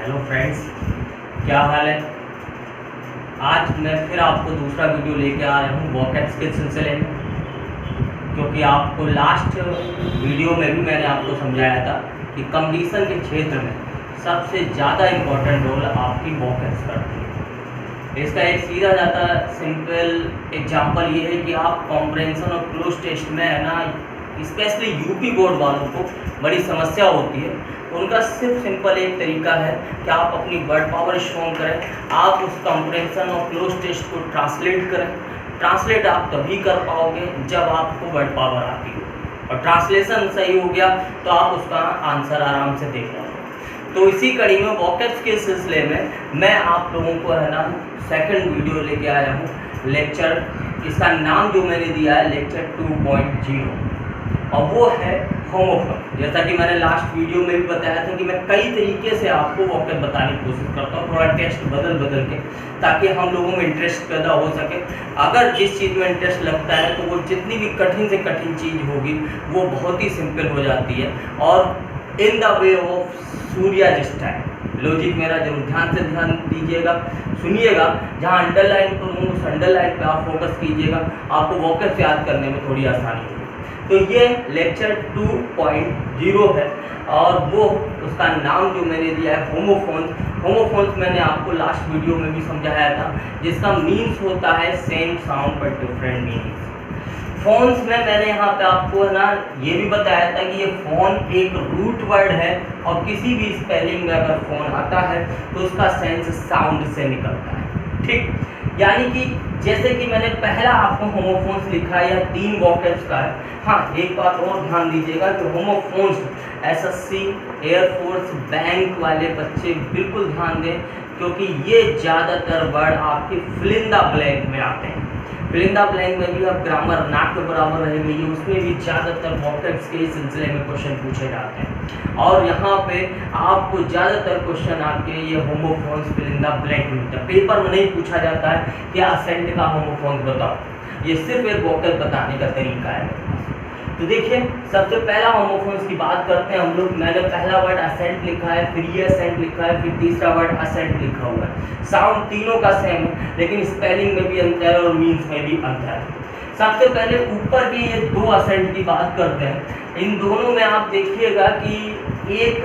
Hello friends, क्या हाल है। आज मैं फिर आपको दूसरा वीडियो लेके आ रहा हूँ वोकैब्स के सिलसिले में, क्योंकि आपको लास्ट वीडियो में भी मैंने आपको समझाया था कि कंपटीशन के क्षेत्र में सबसे ज़्यादा इम्पोर्टेंट रोल आपकी वोकैब्स करती है। इसका एक सीधा जाता सिंपल एग्जांपल ये है कि आप कॉम्प्रहेंशन और क्लोज टेस्ट में है ना, स्पेशली यूपी बोर्ड वालों को बड़ी समस्या होती है। उनका सिर्फ सिंपल एक तरीका है कि आप अपनी वर्ड पावर स्ट्रॉन्ग करें, आप उस कॉम्प्रहेंशन और क्लोज टेस्ट को ट्रांसलेट करें। ट्रांसलेट आप तभी कर पाओगे जब आपको वर्ड पावर आती हो, और ट्रांसलेशन सही हो गया तो आप उसका आंसर आराम से देख पाओगे। तो इसी कड़ी में वोकैब्स के सिलसिले में मैं आप लोगों को है ना सेकंड वीडियो लेके आया हूँ लेक्चर। इसका नाम जो मैंने दिया है लेक्चर 2.0, और वो है होमोफोन। जैसा कि मैंने लास्ट वीडियो में भी बताया था कि मैं कई तरीके से आपको वोकैब बताने की कोशिश करता हूँ, थोड़ा टेस्ट बदल के, ताकि हम लोगों में इंटरेस्ट पैदा हो सके। अगर जिस चीज़ में इंटरेस्ट लगता है तो वो जितनी भी कठिन से कठिन चीज़ होगी वो बहुत ही सिंपल हो जाती है। और in the way of Surya style, logic मेरा जरूर ध्यान दीजिएगा, सुनिएगा। जहाँ अंडरलाइन करूँ उस अंडरलाइन पे आप फोकस कीजिएगा, आपको वोकैब याद करने में थोड़ी आसानी होगी। तो ये लेक्चर 2.0 है, और वो उसका नाम जो मैंने दिया है होमोफोन्स। होमोफोन्स मैंने आपको लास्ट वीडियो में भी समझाया था, जिसका मीन्स होता है same sound but different meanings. Phones में मैंने यहाँ पे आपको है ना ये भी बताया था कि ये फ़ोन एक रूट वर्ड है, और किसी भी स्पेलिंग में अगर फ़ोन आता है तो उसका सेंस साउंड से निकलता है। ठीक, यानी कि जैसे कि मैंने पहला आपको होमोफोन्स लिखा है या 3 वोकैब्स का है। हाँ, एक बात और ध्यान दीजिएगा कि होमोफोन्स एसएससी, एयरफोर्स, बैंक वाले बच्चे बिल्कुल ध्यान दें, क्योंकि ये ज़्यादातर वर्ड आपके फिल इन द ब्लैंक में आते हैं। फिल इन द ब्लैंक में भी अब ग्रामर ना के बराबर रह गई है, उसमें भी ज़्यादातर वोकैब्स के सिलसिले में क्वेश्चन पूछे जाते हैं। और यहाँ पे आपको ज़्यादातर क्वेश्चन आपके ये homophones fill in the blank में होता है। पेपर में नहीं पूछा जाता है कि असेंट का होमोफोन्स बताओ, ये सिर्फ एक वोकैब बताने का तरीका है। तो देखिए, सबसे पहला होमोफोन्स की बात करते हैं हम लोग। मैंने पहला वर्ड असेंट लिखा है, फिर ये असेंट लिखा है, फिर तीसरा वर्ड असेंट लिखा हुआ है। साउंड तीनों का सेम है, लेकिन स्पेलिंग में भी अंतर है और मीन्स में भी अंतर है। सबसे पहले ऊपर के ये 2 असेंट की बात करते हैं। इन दोनों में आप देखिएगा कि एक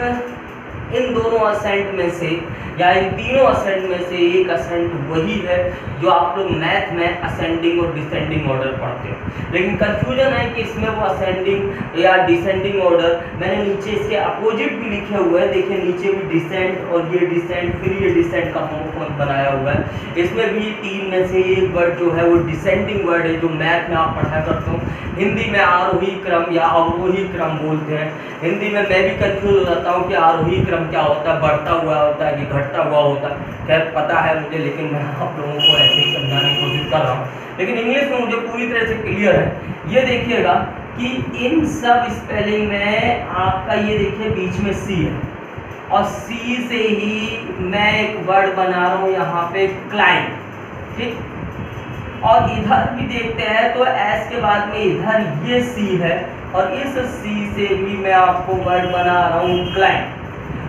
इन दोनों असेंट में से या इन तीनों असेंट में से एक असेंट वही है जो आप लोग मैथ में असेंडिंग और डिसेंडिंग ऑर्डर पढ़ते हो। लेकिन कंफ्यूजन है कि इसमें वो असेंडिंग या डिसेंडिंग ऑर्डर, मैंने नीचे इसके अपोजिट भी लिखे हुए हैं। देखिए नीचे भी डिसेंट और ये डिसेंट, फिर ये डिसेंट का होमोफोन बनाया हुआ है। इसमें भी 3 में से एक वर्ड जो है वो डिसेंडिंग वर्ड है, जो मैथ में आप पढ़ा करते हो। हिंदी में आरोही क्रम या अवरोही क्रम बोलते हैं। हिंदी में मैं भी कंफ्यूज हो जाता हूँ कि आरोही क्रम क्या होता है, बढ़ता हुआ होता है कि घटता हुआ होता है। खैर पता है मुझे, लेकिन मैं आप लोगों को ऐसे ही समझाने की कोशिश कर रहा हूँ। लेकिन इंग्लिश में मुझे पूरी तरह से क्लियर है। ये देखिएगा कि इन सब स्पेलिंग में आपका ये देखिए बीच में सी है, और सी से ही मैं एक वर्ड बना रहा हूँ यहाँ पे क्लाइंब। ठीक, और इधर भी देखते हैं तो एस के बाद में इधर ये सी है, और इस सी से भी मैं आपको वर्ड बना रहा हूँ क्लाइंब।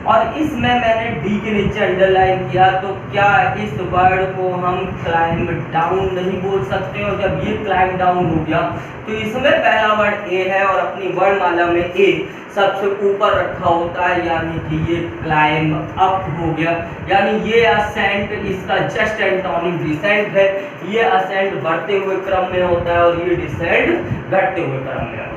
और इसमें मैंने डी के नीचे अंडरलाइन किया, तो क्या इस वर्ड को हम क्लाइंब डाउन नहीं बोल सकते? और जब ये क्लाइंब डाउन हो गया तो इसमें पहला वर्ड ए है, और अपनी वर्णमाला में ए सबसे ऊपर रखा होता है, यानी कि ये क्लाइंब अप हो गया। यानी ये असेंट इसका जस्ट एंटोनिम डिसेंट है। ये असेंट बढ़ते हुए क्रम में होता है और ये डिसेंट घटते हुए क्रम में होता है।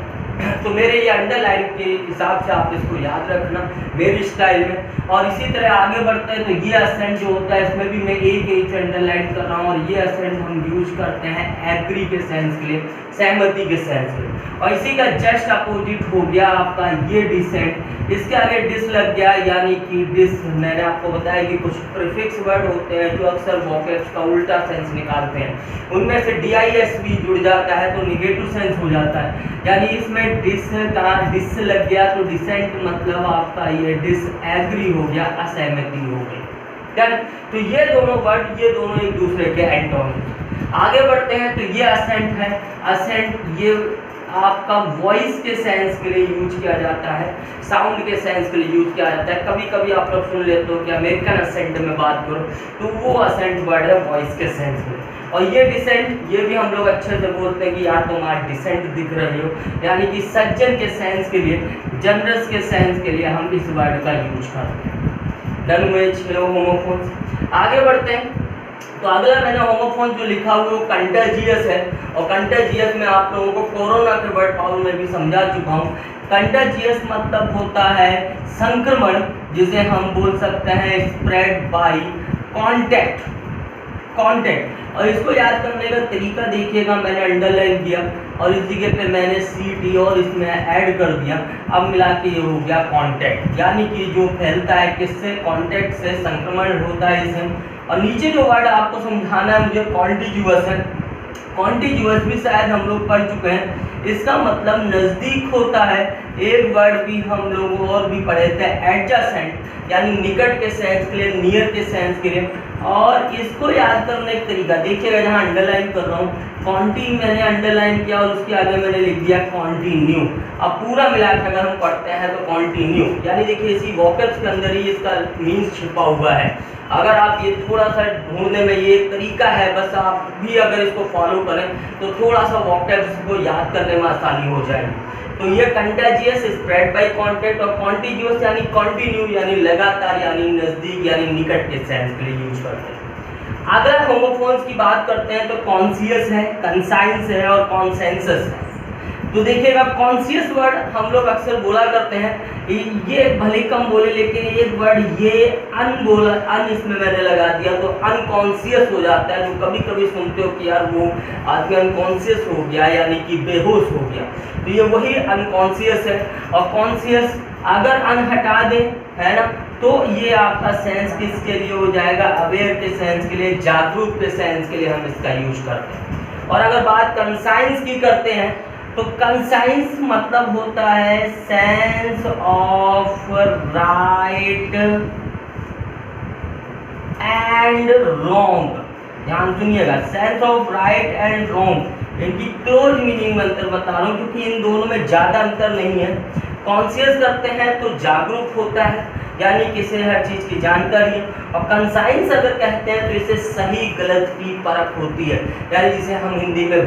तो मेरे ये अंडरलाइन के हिसाब से आप इसको याद रखना मेरी स्टाइल में। और इसी तरह आगे बढ़ते हैं तो ये असेंट जो होता है इसमें भी मैं एक अंडरलाइन कर रहा हूँ, और ये असेंट हम यूज करते हैं एग्री के सेंस के लिए, सहमति के सेंस के लिए। और इसी का जस्ट अपोजिट हो गया आपका ये डिसेंट। इसके आगे डिस लग गया, यानी कि डिस, मैंने आपको बताया कि कुछ प्रीफिक्स वर्ड होते हैं जो अक्सर वोकैब्स का उल्टा सेंस निकालते हैं। उनमें से DIS भी जुड़ जाता है तो निगेटिव सेंस हो जाता है। यानी इसमें डिस का डिस लग गया तो डिसेंट मतलब आपका ये डिसएग्री हो गया, असहमति हो गई। तो ये दोनों वर्ड, ये दोनों एक दूसरे के एंटोनिम। आगे बढ़ते हैं तो ये असेंट है। असेंट ये आपका वॉइस के सेंस के लिए यूज किया जाता है, साउंड के सेंस के लिए यूज किया जाता है। कभी कभी आप लोग सुन लेते हो कि अमेरिकन असेंट में बात करो तो वो असेंट वर्ड है वॉइस के सेंस में। और ये डिसेंट, ये भी हम लोग अच्छे से बोलते हैं कि यार तुम आज डिसेंट दिख रहे हो, यानी कि सज्जन के सेंस के लिए, जनरस के सेंस के लिए हम इस वर्ड का यूज करते हैं। डन हुए 6 होमोफोन्स। आगे बढ़ते हैं तो अगला मैंने होमोफोन जो लिखा हुआ वो कंटेजियस है, और कंटेजियस में आप लोगों को कोरोना के वर्ड पावर में भी समझा चुका हूँ। कंटेजियस मतलब होता है संक्रमण, जिसे हम बोल सकते हैं स्प्रेड बाय कांटेक्ट। और इसको याद करने का तरीका देखिएगा, मैंने अंडरलाइन किया और इस जगह पे मैंने CT और इसमें ऐड कर दिया, अब मिला के ये हो गया कांटेक्ट, यानी कि जो फैलता है किससे, कांटेक्ट से, संक्रमण होता है इसे। और नीचे जो वर्ड आपको समझाना है मुझे कॉन्टिग्यूअस है। कॉन्टिग्यूअस भी शायद हम लोग पढ़ चुके हैं, इसका मतलब नज़दीक होता है। एक वर्ड भी हम लोग और भी पढ़े थे एडजेसेंट, यानी निकट के सेंस के लिए, नियर के सेंस के लिए। और इसको याद करने का तरीका देखिएगा, जहाँ अंडरलाइन कर रहा हूँ, कॉन्टी मैंने अंडरलाइन किया और उसके आगे मैंने लिख दिया कॉन्टिन्यू। अब पूरा मिला के अगर हम पढ़ते हैं तो कॉन्टिन्यू, यानी देखिए इसी वोकैब्स के अंदर ही इसका मीन्स छिपा हुआ है। अगर आप ये थोड़ा सा ढूंढने में, ये एक तरीका है, बस आप भी अगर इसको फॉलो करें तो थोड़ा सा वोकैब्स को याद करने में आसानी हो जाएगी। तो ये कंटेजियस, स्प्रेड बाय कांटेक्ट, और कॉन्टिग्यूअस यानी कंटिन्यू, यानी लगातार, यानी नजदीक, यानी निकट के सेंस के लिए यूज करते हैं। अगर होमोफोन्स की बात करते हैं तो कॉन्शियस है, कंसाइंस है और कॉन्सेंसस है। तो देखिएगा कॉन्शियस वर्ड हम लोग अक्सर बोला करते हैं, ये भले कम बोले, लेकिन एक वर्ड ये अन बोला, अन इसमें मैंने लगा दिया तो अनकॉन्शियस हो जाता है। जो कभी कभी सुनते हो कि यार वो आदमी अनकॉन्शियस हो गया, यानी कि बेहोश हो गया, तो ये वही अनकॉन्शियस है। और कॉन्शियस अगर अन हटा दे, है ना, तो ये आपका सेंस किसके लिए हो जाएगा, अवेयर के सेंस के लिए, जागरूक के सेंस के लिए हम इसका यूज करते हैं। और अगर बात कंसाइंस की करते हैं तो कंसाइंस मतलब होता है sense of right and wrong. ध्यान सुनिएगा, sense of right and wrong, इनकी क्लोज मीनिंग में अंतर बता रहा हूँ क्योंकि इन दोनों में ज़्यादा अंतर नहीं है। कॉन्शियस करते हैं तो जागरूक होता है, यानी किसे हर चीज़ की जानकारी है। और कंसाइंस अगर कहते हैं तो इसे सही गलत की परख होती है, यानी जिसे हम हिंदी में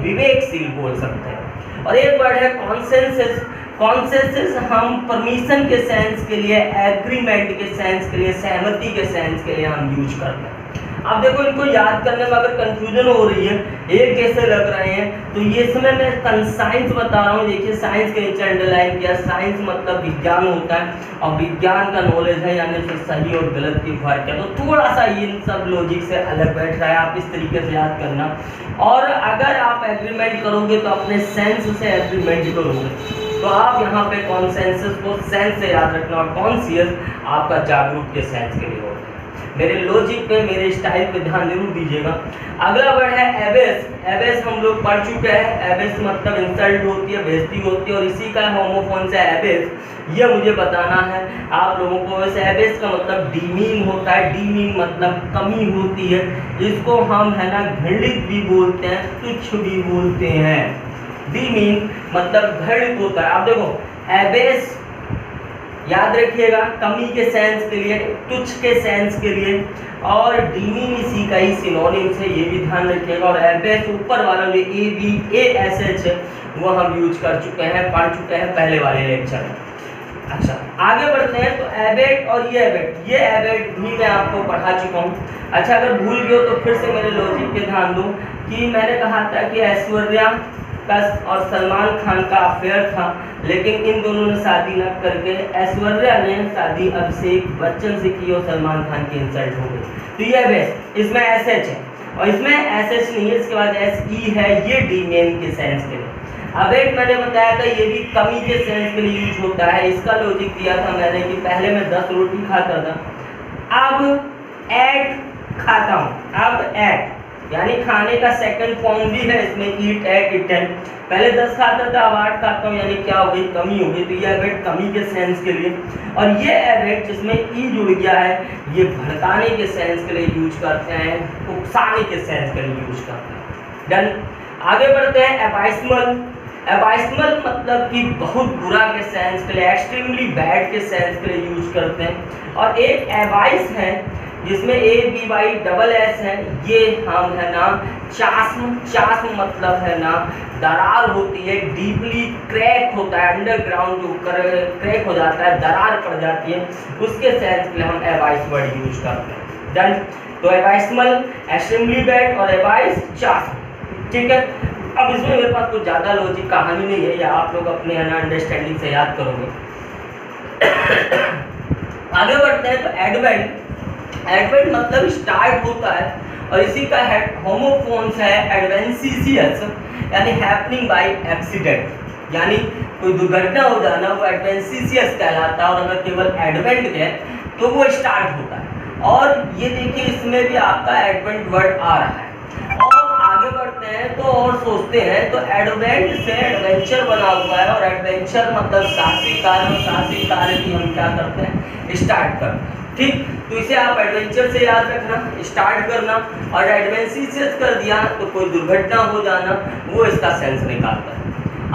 विवेकशील बोल सकते हैं। और एक वर्ड है कॉन्सेंसस। कॉन्सेंसस हम परमिशन के सेंस के लिए, एग्रीमेंट के सेंस के लिए, सहमति के सेंस के लिए हम यूज करते हैं। अब देखो इनको याद करने में अगर कंफ्यूजन हो रही है, एक जैसे लग रहे हैं, तो ये समय मैं कंसाइंस बता रहा हूँ। देखिए साइंस के नीचे अंडरलाइन किया, साइंस मतलब विज्ञान होता है और विज्ञान का नॉलेज है, यानी कि सही और गलत की फर्क है। तो थोड़ा सा इन सब लॉजिक से अलग बैठ रहा है, आप इस तरीके से याद करना। और अगर आप एग्रीमेंट करोगे तो अपने सेंस से एग्रीमेंट करोगे, तो आप यहाँ पे कॉन्सेंसस को सेंस से याद रखना, और कॉन्शियस आपका जागरूक के सेंस के लिए होगा। मेरे लॉजिक पे, मेरे स्टाइल पे ध्यान जरूर दीजिएगा। अगला वर्ड है एबेस। एबेस हम लोग पढ़ चुके हैं। एबेस मतलब इंसल्ट होती है, बेइज्जती होती है, और इसी का होमोफोन से एबेस, ये मुझे बताना है आप लोगों को। वैसे एबेस का मतलब डीमीन होता है, डीमीन मतलब कमी होती है। इसको हम है ना घृणित भी बोलते हैं, तुच्छ भी बोलते हैं। डीमीन मतलब घृणित होता है। आप देखो एबेस याद रखिएगा, कमी के सेंस के लिए, तुच्छ के सेंस के लिए, और डीमीन इसी का ही सिनोनिम्स है, ये भी ध्यान रखिएगा। और एबेस ऊपर वाला जो ABASH है वो हम यूज कर चुके हैं, पढ़ चुके हैं पहले वाले लेक्चर में। अच्छा आगे बढ़ते हैं तो एबेट और ये एबेट भी मैं आपको पढ़ा चुका हूँ। अच्छा अगर भूल गए तो फिर से मेरे लॉजिक पे ध्यान दो कि मैंने कहा था कि ऐश्वर्या का और सलमान खान का अफेयर था, लेकिन इन दोनों ने शादी न करके ऐश्वर्या ने शादी अभिषेक बच्चन से की और सलमान खान की इंसल्ट हो गई। तो ये बेस, इसमें SH है और इसमें SH नहीं है, इसके बाद SE है, ये डीमेन के सेंस के लिए। अब एक मैंने बताया था ये भी कमी के सेंस के लिए यूज होता है। इसका लॉजिक दिया था मैंने कि पहले मैं 10 रोटी खाता था, अब 8 खाता हूँ। अब 8 यानी खाने का सेकंड फॉर्म भी है इसमें, ईट, एट, इटन। पहले 10 खाता था, अब 8 खाता हूँ, यानी क्या हो गई, कमी हो गई। तो ये एबेट कमी के सेंस के लिए, और ये एबेट जिसमें ई जुड़ गया है, ये भड़काने के सेंस के लिए यूज करते हैं, उकसाने के सेंस के लिए यूज करते हैं। डन। आगे बढ़ते हैं एबाइस्मल। एबाइस्मल मतलब कि बहुत बुरा के सेंस के लिए, एक्सट्रीमली बैड के सेंस के लिए यूज करते हैं। और एक एबाइस है जिसमें ABYSS है, ये हम है ना चास्म, चास्म मतलब है ना दरार होती है, डीपली क्रैक होता है, अंडरग्राउंड जो क्रैक हो जाता है, दरार पड़ जाती है, उसके सेंस के लिए हम एबाइस वर्ड यूज करते हैं। डन। तो एबाइस्मल, एक्सट्रीमली बैड और एबाइस, चास्म। ठीक है। अब इसमें मेरे पास कुछ ज़्यादा लॉजिक कहानी नहीं है, या आप लोग अपने है ना अंडरस्टैंडिंग से याद करोगे। आगे बढ़ते हैं। तो एडवेंट, एडवेंट मतलब स्टार्ट होता है, और इसी का होमोफोन्स है एडवेंसिशियस, यानी हैपनिंग बाय एक्सीडेंट, यानी कोई दुर्घटना हो जाना, वो एडवेंसिशियस कहलाता है। और अगर केवल एडवेंट है तो वो स्टार्ट होता है। और ये देखिए इसमें भी आपका एडवेंट वर्ड आ रहा है। और आगे बढ़ते हैं तो और सोचते हैं, तो एडवेंट से एडवेंचर बना हुआ है, और एडवेंचर मतलब साहसिक कार्य, और साहसिक कार्य की हम क्या करते हैं, स्टार्ट करते हैं। ठीक। तो इसे आप एडवेंचर से याद रखना, स्टार्ट करना, और एडवेंसिशियस कर दिया तो कोई दुर्घटना हो जाना, वो इसका सेंस निकालता है।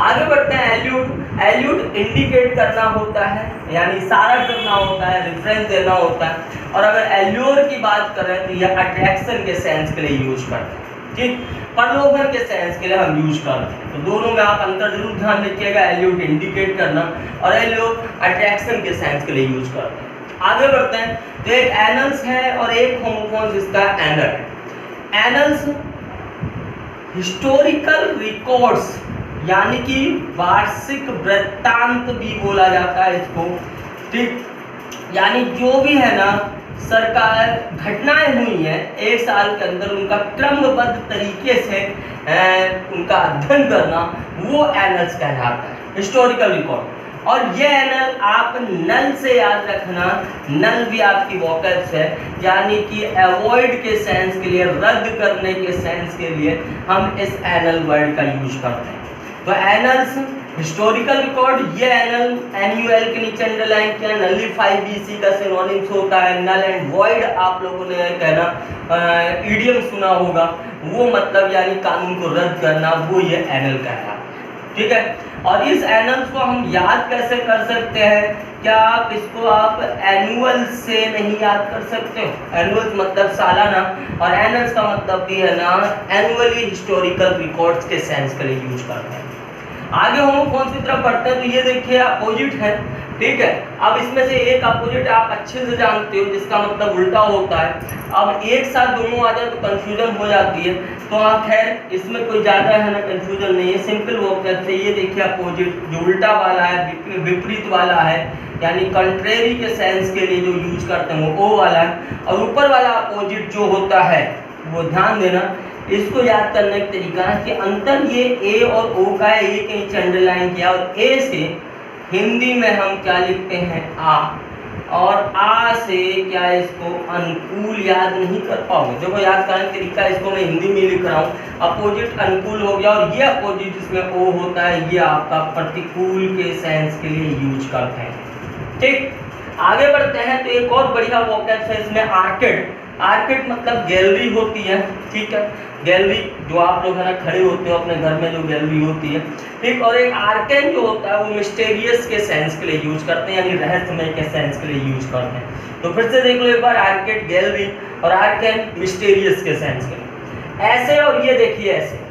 आगे बढ़ते हैं। एल्यूट, एल्यूट इंडिकेट करना होता है, यानी इशारा करना होता है, रेफरेंस देना होता है। और अगर एल्योर की बात करें तो यह अट्रैक्शन के सेंस के लिए यूज करते हैं। ठीक। प्रलोभन के सेंस के लिए हम यूज करते हैं। तो दोनों में आप अंतर जरूर ध्यान रखिएगा, एल्यूट इंडिकेट करना और एल्योर अट्रैक्शन के सेंस के लिए यूज करते हैं। आगे बढ़ते हैं। तो एक एनल्स है और एक होमोफोन्स इसका एनल है। एनल्स हिस्टोरिकल रिकॉर्ड्स, यानी कि वार्षिक वृत्तांत भी बोला जाता है इसको। ठीक। यानी जो भी है ना सरकार घटनाएं हुई हैं एक साल के अंदर, उनका क्रमबद्ध तरीके से उनका अध्ययन करना, वो एनल्स कहलाता है, हिस्टोरिकल रिकॉर्ड। और ये एनल आप नल से याद रखना, नल भी आपकी वोकैब्स है, यानी कि अवॉइड के सेंस के लिए, रद्द करने के सेंस के लिए हम इस एनल वर्ड का यूज करते हैं। तो एनल्स, हिस्टोरिकल रिकॉर्ड, ये एनल एनुअल के नीचे अंडरलाइन किया। नलिफाई भी इसी का सिनोनिम्स होता है। नल एंड वॉइड आप लोगों ने कहना इडियम सुना होगा, वो मतलब यानी कानून को रद्द करना, वो ये एनल कहलाता है। ठीक है। और इस एनल्स को हम याद कैसे कर सकते हैं? क्या आप इसको आप एनुअल से नहीं याद कर सकते हो? एनुअल मतलब सालाना, और एनल्स का मतलब भी है ना एनुअली हिस्टोरिकल रिकॉर्ड्स के सेंस के लिए यूज करते हैं। आगे होमोफोन्स की तरफ बढ़ते हैं। तो ये देखिए अपोजिट है। ठीक है। अब इसमें से एक अपोजिट आप अच्छे से जानते हो, जिसका मतलब उल्टा होता है। अब एक साथ दोनों आ जाए तो कंफ्यूजन हो जाती है। तो खैर इसमें कोई ज़्यादा है ना कंफ्यूजन नहीं है, सिंपल वोकैब से। ये देखिए अपोजिट जो उल्टा वाला है, विपरीत वाला है, यानी कंट्रेरी के सेंस के लिए जो यूज करते हैं वो ओ वाला है। और ऊपर वाला अपोजिट जो होता है वो ध्यान देना, इसको याद करने का तरीका है कि अंतर ये ए और ओ का है, ए के नीचे अंडरलाइन किया। और ए से हिंदी में हम क्या लिखते हैं? आ। और आ से क्या इसको अनुकूल याद नहीं कर पाओगे? देखो याद करने का तरीका, इसको मैं हिंदी में लिख रहा हूँ, अपोजिट अनुकूल हो गया। और ये अपोजिट जिसमें ओ होता है, ये आपका प्रतिकूल के सेंस के लिए यूज करते हैं। ठीक। आगे बढ़ते हैं। तो एक और बढ़िया वोकैब्स है इसमें, आर्केड। आर्केड मतलब गैलरी होती है। ठीक है। गैलरी जो आप लोग है ना खड़े होते हो अपने घर में, जो गैलरी होती है। ठीक। और एक आर्केन जो होता है वो मिस्टेरियस के सेंस के लिए यूज करते हैं, यानी रहस्यमय के सेंस के लिए यूज करते हैं। तो फिर से देख लो एक बार, आर्केड गैलरी और आर्केन मिस्टेरियस के सेंस के लिए। ऐसे, और ये देखिए ऐसे।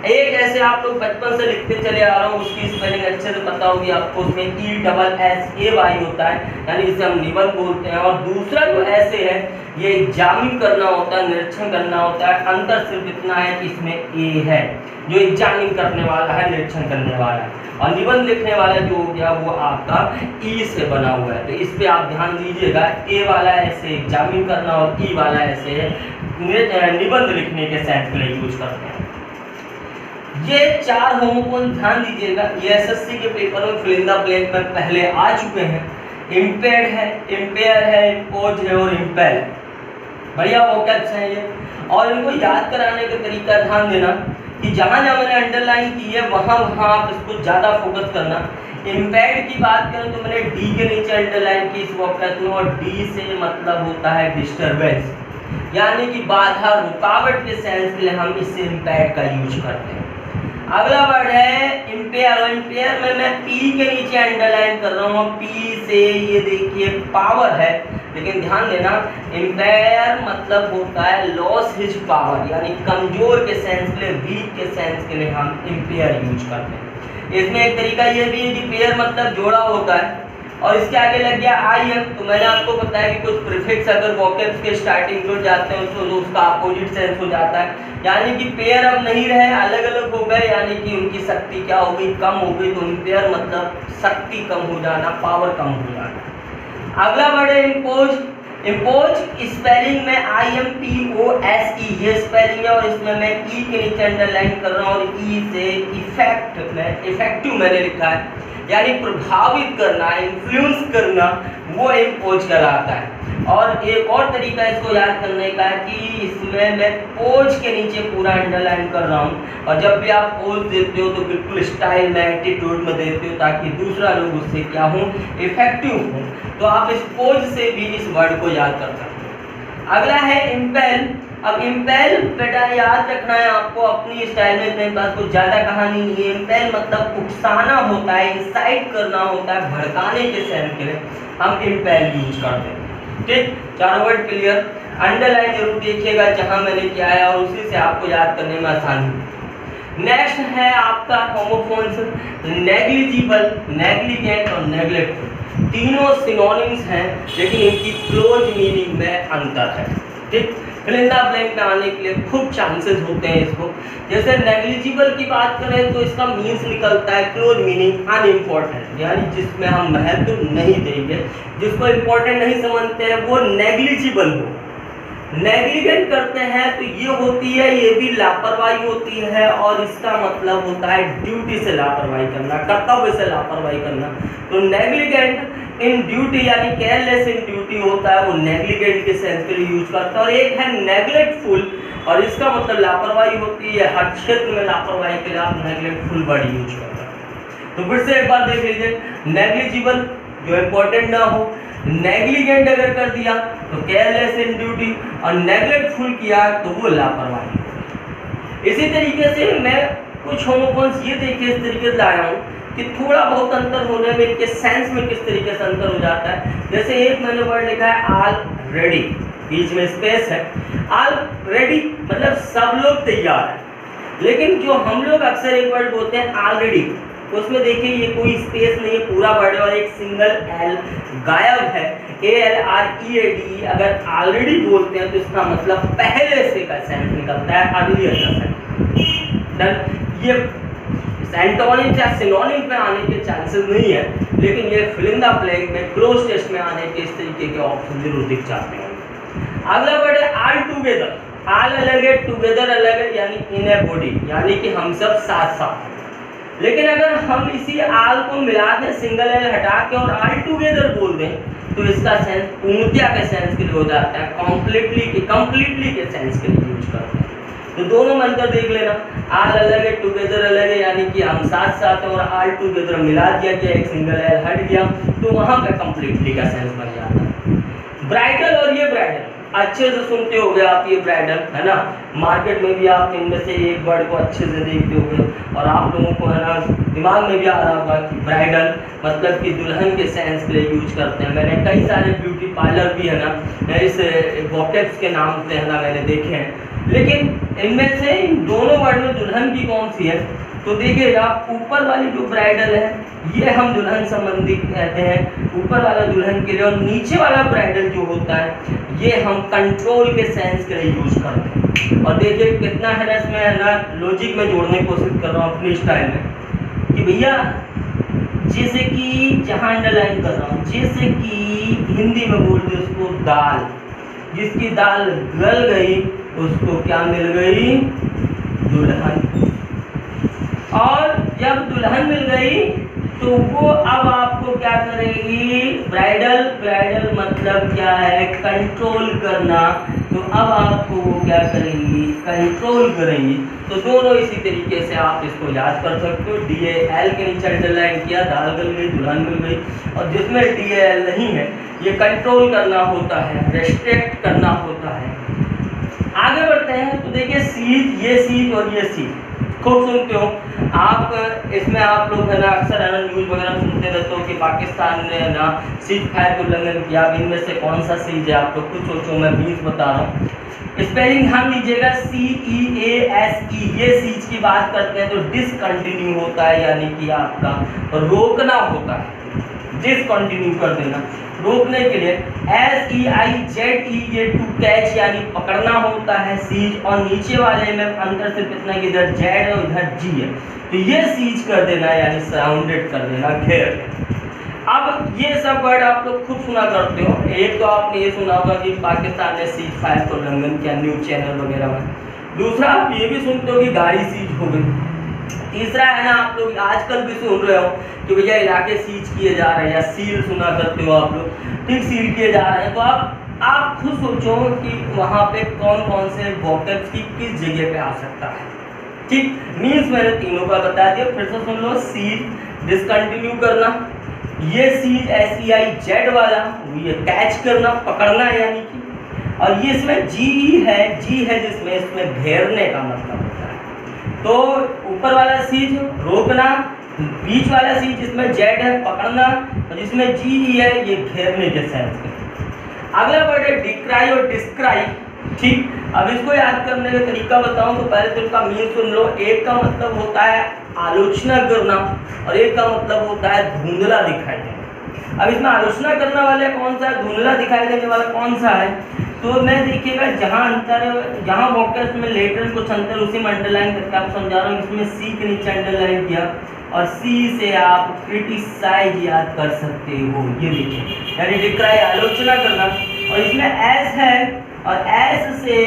एक ऐसे आप लोग बचपन से लिखते चले आ रहे हो, उसकी स्पेलिंग अच्छे से पता होगी आपको, उसमें ESSAY होता है, यानी इसे हम निबंध बोलते हैं। और दूसरा जो ऐसे है, ये एग्जामिन करना होता है, निरीक्षण करना होता है। अंतर सिर्फ इतना है कि इसमें ए है, जो एग्जामिन करने वाला है, निरीक्षण करने वाला है। और निबंध लिखने वाला जो हो गया वो आपका ई से बना हुआ है। तो इस पे आप ध्यान दीजिएगा, ए वाला ऐसे एग्जामिन करना और ई वाला ऐसे निबंध लिखने के सेंस के लिए यूज करते हैं। ये चार होमोफोन ध्यान दीजिएगा, ये एसएससी के पेपर में फिल इन द ब्लैंक में पहले आ चुके हैं। इम्पेयर्ड है, इम्पेयर है, इम्पोज है और इम्पेल, बढ़िया वोकैब्स हैं ये। और इनको याद कराने का तरीका ध्यान देना कि जहाँ जहाँ मैंने अंडरलाइन की है वहाँ आप इसको ज़्यादा फोकस करना। इम्पेयर्ड की बात करें तो मैंने डी के नीचे अंडरलाइन की इस वोकैब्स में, और डी से मतलब होता है डिस्टर्बेंस, यानी कि बाधा, रुकावट के सेंस के लिए हम इससे इम्पेयर्ड का यूज करते हैं। अगला वर्ड है इम्पेयर। इम्पेयर में मैं पी के नीचे अंडरलाइन कर रहा हूँ, पी से ये देखिए पावर है, लेकिन ध्यान देना इम्पेयर मतलब होता है लॉस हिज पावर, यानी कमजोर के सेंस के लिए, वीक के सेंस के लिए हम इम्पेयर यूज करते हैं। इसमें एक तरीका ये भी है कि पेयर मतलब जोड़ा होता है, और इसके आगे लग गया आई एम। तो मैंने आपको बताया कि कुछ प्रीफिक्स अगर वोकैब्स के स्टार्टिंग जुड़ जाते हैं तो उसका अपोजिट सेंस हो जाता है, यानी कि पेयर अब नहीं रहे, अलग अलग हो गए, यानी कि उनकी शक्ति क्या हो गई, कम हो गई। तो इम्पेयर मतलब शक्ति कम हो जाना, पावर कम हो जाना। अगला वर्ड है इम्पोज। इम्पोज स्पेलिंग में IMPOSE ये स्पेलिंग है, और इसमें मैं ई के नीचे अंडरलाइन कर रहा हूँ, और ई से इफेक्ट में इफेक्टिव मैंने लिखा है, यानी प्रभावित करना, इन्फ्लुएंस करना, वो इम्पोज कहलाता है। और एक और तरीका इसको याद करने का है कि इसमें मैं पोज के नीचे पूरा अंडरलाइन कर रहा हूँ, और जब भी आप पोज देते हो तो बिल्कुल स्टाइल में, एटीट्यूड में देते हो, ताकि दूसरा लोग उससे क्या हो, इफेक्टिव हो। तो आप इस पोज से भी इस वर्ड को याद कर सकते हो। अगला है इम्पेल। अब इम्पेल बेटा याद रखना है आपको अपनी स्टाइल में, मेरे पास कुछ ज़्यादा कहानी नहीं है। इम्पेल मतलब उकसाना होता है, इंसाइट करना होता है, भड़काने के सेंस के लिए हम इम्पेल यूज करते हैं। ठीक, चारों वर्ड क्लियर। अंडरलाइन जरूर देखिएगा जहां मैंने किया है, और उसी से आपको याद करने में आसानी। नेक्स्ट है आपका होमोफोन्स। नेग्लिजिबल, नेग्लिजेंट और नेग्लेक्टफुल तीनों सिनोनिम्स हैं, लेकिन इनकी क्लोज मीनिंग में अंतर है। ठीक, फिल इन द ब्लैंक में आने के लिए खूब चांसेस होते हैं इसको। जैसे नेग्लिजिबल की बात करें तो इसका मीन्स निकलता है क्लोज मीनिंग अनइम्पोर्टेंट, यानी जिसमें हम महत्व नहीं देंगे, जिसको इम्पोर्टेंट नहीं समझते हैं, वो नेग्लिजिबल हो। नेग्लिजेंट करते हैं तो ये होती है, ये भी लापरवाही होती है, और इसका मतलब होता है ड्यूटी से लापरवाही करना, कर्तव्य से लापरवाही करना। तो नेग्लिजेंट इन ड्यूटी यानी केयरलेस इन ड्यूटी होता है, वो नेग्लिजेंट के सेंस के लिए यूज करता है। और एक है नेग्लेक्टफुल, और इसका मतलब लापरवाही होती है, हर क्षेत्र में लापरवाही के लिए आप नेग्लेक्टफुल वर्ड यूज करते हैं। तो फिर से एक बार देख लीजिए, नेग्लिजिबल जो इम्पोर्टेंट ना हो, नेग्लिजेंट अगर कर दिया तो केयरलेस इन ड्यूटी, और नेग्लेक्टफुल किया तो वो लापरवाही। इसी तरीके से मैं कुछ होमोफोन्स ये देखिए इस तरीके से लाया हूँ कि थोड़ा बहुत अंतर होने में, इनके सेंस में किस तरीके से अंतर हो जाता है। जैसे एक मैंने वर्ड लिखा है ऑलरेडी, बीच में स्पेस है। ऑलरेडी मतलब सब लोग तैयार है, लेकिन जो हम लोग अक्सर एक वर्ड बोलते हैं ऑलरेडी, उसमें देखिए ये कोई स्पेस नहीं है, पूरा वर्ड है और एक सिंगल एल गायब है, ALREAD। अगर ऑलरेडी बोलते हैं तो इसका मतलब पहले से का सेंस निकलता है, अर्लियर का सेंस। ये एंटोनिम या सिनोनिम पे आने के चांसेस नहीं है, लेकिन ये फिल इन द ब्लैंक में क्लोज टेस्ट में आने के इस तरीके के ऑप्शन जरूर दिख जाते हैं। अगला वर्ड है ऑल टुगेदर। ऑल अलग है, टुगेदर अलग है, यानी इन ए बॉडी, यानी कि हम सब साथ साथ। लेकिन अगर हम इसी ऑल को मिला दें, सिंगल एल हटा के और ऑल टुगेदर बोल दें, तो इसका सेंस पूर्णतया के सेंस के लिए हो जाता है, कंप्लीटली के सेंस के लिए यूज करते हैं। तो दोनों में अंतर देख लेना, ऑल अलग है, टुगेदर अलग है, यानी कि हम साथ साथ, और ऑल टुगेदर मिला दिया गया, एक सिंगल एल हट गया, तो वहां पे कंप्लीटली का सेंस बन जाता है। ब्राइडल और ये ब्राइडल अच्छे से सुनते होगे आप, ये ब्राइडल है ना, मार्केट में भी आप इनमें से एक वर्ड को अच्छे से देखते होगे, और आप लोगों को है ना दिमाग में भी आ रहा होगा कि ब्राइडल मतलब कि दुल्हन के सेंस के लिए यूज करते हैं। मैंने कई सारे ब्यूटी पार्लर भी है ना इस वोकैब्स के नाम से है ना मैंने देखे हैं, लेकिन इनमें से इन दोनों वर्ड में दुल्हन की कौन सी है, तो देखिएगा ऊपर वाली जो ब्राइडल है ये हम दुल्हन संबंधी कहते हैं, ऊपर वाला दुल्हन के लिए, और नीचे वाला ब्राइडल जो होता है ये हम कंट्रोल के सेंस के लिए यूज करते हैं। और देखिए कितना है ना इसमें है ना लॉजिक में जोड़ने की कोशिश कर रहा हूँ अपनी स्टाइल में, कि भैया जैसे कि जहाँ अंडरलाइन कर रहा हूँ, जैसे कि हिंदी में बोलते उसको दाल, जिसकी दाल गल गई उसको क्या मिल गई, दुल्हन। और जब दुल्हन मिल गई तो वो अब आपको क्या करेगी, ब्राइडल। ब्राइडल मतलब क्या है, कंट्रोल करना, तो अब आपको वो क्या करेंगी, कंट्रोल करेंगी। तो दोनों इसी तरीके से आप इसको याद कर सकते हो। DAL के नीचे अंडरलाइन किया, दाल गल गई, दुल्हन मिल गई, और जिसमें DAL नहीं है ये कंट्रोल करना होता है, रेस्ट्रिक्ट करना होता है। आगे बढ़ते हैं तो देखिए सीट, ये सीट और ये सीट, खूब सुनते हो आप। इसमें आप लोग है ना अक्सर है ना न्यूज़ वगैरह सुनते रहते हो कि पाकिस्तान ने है ना सीज फायर का उल्लंघन किया। अब इनमें से कौन सा सीज है आप लोग कुछ सोचो, मैं 20 बता रहा हूँ। स्पेलिंग ध्यान लीजिएगा, CEASE। ये सीज की बात करते हैं तो डिसकंटिन्यू होता है, यानी कि आपका रोकना होता है, डिसकंटिन्यू कर देना, रोकने के लिए। SEIZE ये टू कैच यानी पकड़ना होता है सीज। और नीचे वाले में अंतर सिर्फ इतना कि इधर जेड है और इधर जी है, तो ये सीज कर देना यानी सराउंडेड कर देना, घेर देना। अब ये सब वर्ड आप लोग खुद सुना करते हो। एक तो आपने ये सुना होगा कि पाकिस्तान ने सीज फायर का उल्लंघन किया न्यूज चैनल वगैरह में। दूसरा आप ये भी सुनते हो कि गाड़ी सीज हो गई। तीसरा है ना आप लोग आजकल भी सुन रहे हो कि भैया इलाके सीज किए जा रहे हैं, या सील सुना करते हो आप लोग, ठीक, सील किए जा रहे हैं। तो आप खुद सोचो कि वहाँ पे कौन कौन से वोकल्स की किस जगह पे आ सकता है, ठीक। मीन्स मैंने तीनों का बता दिया, फिर से सुन लो। सीज डिसकंटिन्यू करना, ये सीज SEIZ वाला ये कैच करना, पकड़ना यानी कि, और ये इसमें जी है जिसमें इसमें घेरने का मतलब होता है। तो ऊपर वाला सीज रोकना, बीच वाला सीज जिसमें जेड है पकड़ना, और जिसमें जी है ये घेरने के सेंस में। अगला वर्ड है डिक्राई और डिस्क्राइब, ठीक। अब इसको याद करने का तरीका बताऊं तो पहले तो इसका मीन सुन लो। एक का मतलब होता है आलोचना करना, और एक का मतलब होता है धुंधला दिखाई देना। अब इसमें आलोचना करने वाला कौन सा है, धुंधला दिखाई देने वाला कौन सा है, तो मैं देखिएगा जहाँ वोकल्स में लेटर कुछ अंतर उसी में अंडरलाइन करके आप समझा रहा हूँ। इसमें सी के नीचे अंडरलाइन किया, और सी से आप क्रिटिसाइज याद कर सकते हो, ये देखिए, यानी डिक्राई आलोचना करना। और इसमें एस है, और एस से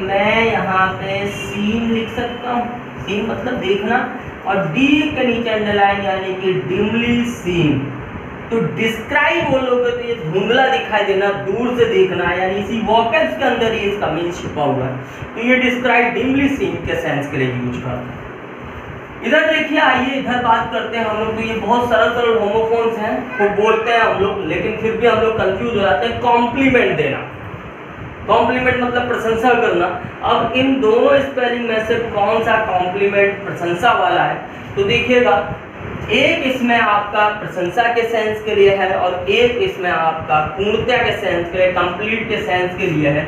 मैं यहाँ पे सीन लिख सकता हूँ, सीन मतलब देखना, और डी के नीचे अंडरलाइन यानी कि डिमली सीन। तो डिस्क्राइब बोलोगे तो ये धुंधला दिखाई देना, दूर से देखना, यानी इसी वोकल्स के अंदर ही इसका मीन छिपा हुआ है। तो ये डिस्क्राइब डिमली सीन के सेंस के लिए यूज करते हैं। इधर देखिए, आइए इधर बात करते हैं हम लोग। तो ये बहुत सरल होमोफोन्स हैं, तो बोलते हैं हम लोग, लेकिन फिर भी हम लोग कंफ्यूज हो जाते हैं। कॉम्प्लीमेंट देना, कॉम्प्लीमेंट मतलब प्रशंसा करना। अब इन दोनों स्पेलिंग में से कौन सा कॉम्प्लीमेंट प्रशंसा वाला है, तो देखिएगा, एक इसमें आपका प्रशंसा के सेंस के लिए है, और एक इसमें आपका पूर्णता के सेंस के लिए, कंप्लीट के सेंस के लिए है।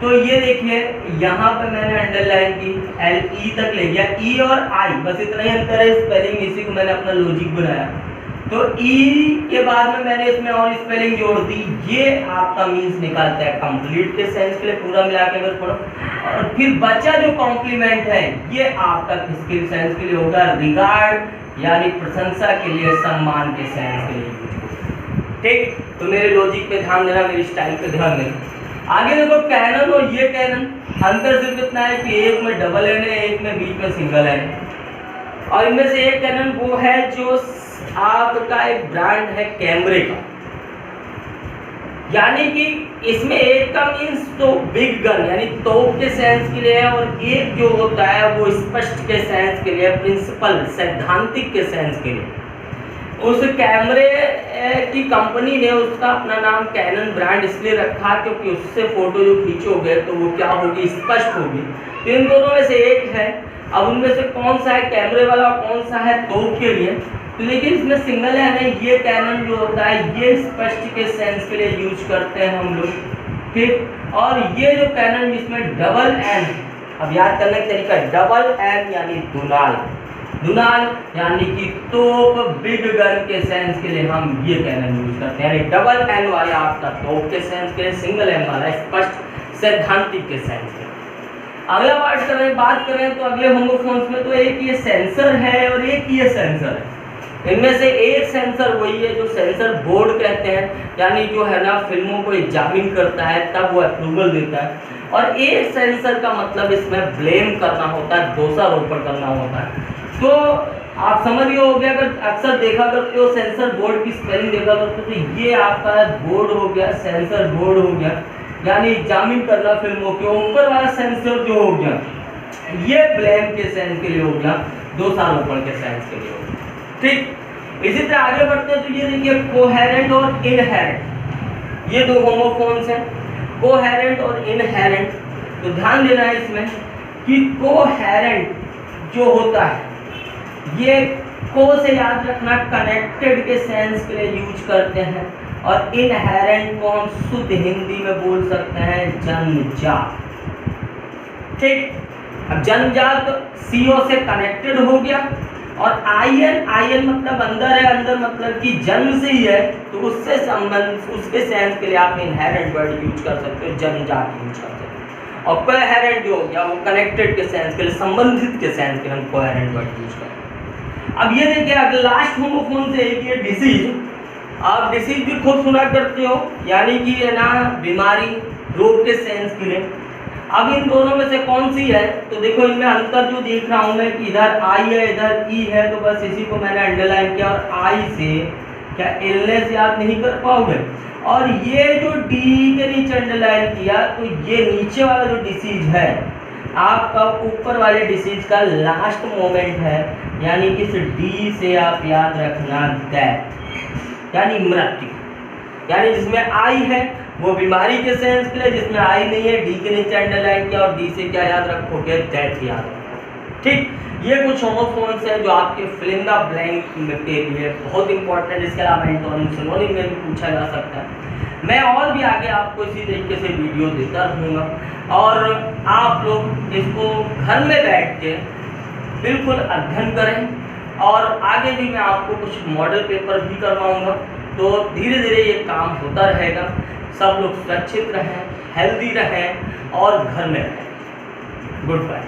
तो ये देखिए, यहाँ पे मैंने अंडरलाइन की, LE तक ले गया, E और I बस इतना ही अंतर है स्पेलिंग, इसी को मैंने अपना लॉजिक बनाया। तो E के बाद में मैंने इसमें और स्पेलिंग जोड़ दी, ये आपका मीन्स निकालता है कंप्लीट के सेंस के लिए, पूरा मिला के अगर पढ़ो। और फिर बचा जो कॉम्प्लीमेंट है, ये आपका किसके सेंस के लिए होगा, रिगार्ड यानी प्रशंसा के लिए, सम्मान के सेंस के लिए, ठीक। तो मेरे लॉजिक पे ध्यान देना, मेरी स्टाइल पे ध्यान देना। आगे देखो, कैनन और ये कैनन, अंतर सिर्फ इतना है कि एक में डबल एन है, एक में बीच में सिंगल एन है। और इनमें से एक कैनन वो है जो आपका एक ब्रांड है कैमरे का, यानी कि इसमें एक का मीन्स तो बिग गन यानी तोप के सेंस के लिए है, और एक जो होता है वो स्पष्ट के सेंस के लिए, प्रिंसिपल सैद्धांतिक के सेंस के लिए। उस कैमरे की कंपनी ने उसका अपना नाम कैनन ब्रांड इसलिए रखा क्योंकि उससे फोटो जो खींचोगे तो वो क्या होगी, स्पष्ट होगी। तो इन दोनों में से एक है। अब उनमें से कौन सा है कैमरे वाला, कौन सा है तोप के लिए, तो लेकिन इसमें सिंगल है, ये कैनन जो होता है ये स्पष्ट के सेंस के लिए यूज करते हैं हम लोग, ठीक। और ये जो कैनन जिसमें डबल एन, अब याद करने का तरीका, डबल एन यानी दुनाल, दुनाल यानी कि तोप, बिग गन के सेंस के लिए हम ये कैनन यूज करते हैं। यानी डबल एन वाला आपका तोप के सेंस के लिए, सिंगल एन वाला स्पष्ट सैद्धांतिक के सेंस के लिए। अगला बात करें तो अगले होमोफोन्स में तो एक ये सेंसर है और एक ये सेंसर है। इनमें से एक सेंसर वही है जो सेंसर बोर्ड कहते हैं, यानी जो है ना फिल्मों को एग्जामिन करता है तब वो अप्रूवल देता है। और एक सेंसर का मतलब इसमें ब्लेम करना होता है, दोषारोपण करना होता है। तो आप समझ गए होगे, अगर अक्सर देखा करते हो सेंसर बोर्ड की स्पेलिंग देखा करते हो तो ये आपका बोर्ड हो गया, सेंसर बोर्ड हो गया, यानी एग्जामिन करना फिल्मों के। ऊपर वाला सेंसर जो हो गया ये ब्लेम के सेंस के लिए हो गया, दोषारोपण के सेंस के लिए हो गया, ठीक। इसी तरह आगे बढ़ते हैं तो ये देखिए कोहेरेंट और इनहेरेंट, ये दो होमोफोन्स हैं, कोहेरेंट और इनहेरेंट। तो ध्यान देना है इसमें कि कोहेरेंट जो होता है, ये को से याद रखना कनेक्टेड के सेंस के लिए यूज करते हैं, और इनहेरेंट को हम शुद्ध हिंदी में बोल सकते हैं जन्मजात। ठीक, अब जन्मजात सीओ से कनेक्टेड हो गया, और आईएन मतलब अंदर है, अंदर मतलब कि जन्म से ही है, तो उससे संबंध उसके सेंस के लिए आप इनहेरेंट वर्ड यूज कर सकते हो, जन्मजात यूज कर सकते हो। और कोहेरेंट जो हो गया वो कनेक्टेड के सेंस के लिए, संबंधित के सेंस के लिए हम कोहेरेंट वर्ड यूज करते हैं। अब ये देखिए अगर लास्ट होमोफोन से एक ये डिसीज, आप डिसीज भी खुद सुना करते हो, यानी कि है ना बीमारी, रोग के सेंस के लिए। अब इन दोनों में से कौन सी है, तो देखो इनमें अंतर जो देख रहा हूं मैं कि इधर आई है इधर ई है, तो बस इसी को मैंने अंडरलाइन किया, और आई से क्या इलनेस याद नहीं कर पाओगे, और ये जो डी के नीचे अंडरलाइन किया, तो ये नीचे वाला जो डिसीज है आपका ऊपर वाले डिसीज का लास्ट मोमेंट है, यानी कि इस डी से आप याद रखना डेथ, यानी मृत्यु, यानी जिसमें आई है वो बीमारी के सेंस के लिए, जिसमें आई नहीं है डी के नीचे अंडरलाइन किया, और डी से क्या याद रखोगे, डेथ याद रखोगे। ठीक, ये कुछ होमोफोन्स हैं जो आपके फिल इन द ब्लैंक के लिए बहुत इंपॉर्टेंट है। इसके अलावा एंटोनिम सिनोनिम में भी पूछा जा सकता है। मैं और भी आगे आपको इसी तरीके से वीडियो देता रहूँगा, और आप लोग इसको घर में बैठ के बिल्कुल अध्ययन करें, और आगे भी मैं आपको कुछ मॉडल पेपर भी करवाऊँगा, तो धीरे धीरे ये काम होता रहेगा। सब लोग सुरक्षित रहें, हेल्दी रहें और घर में रहें। Good bye.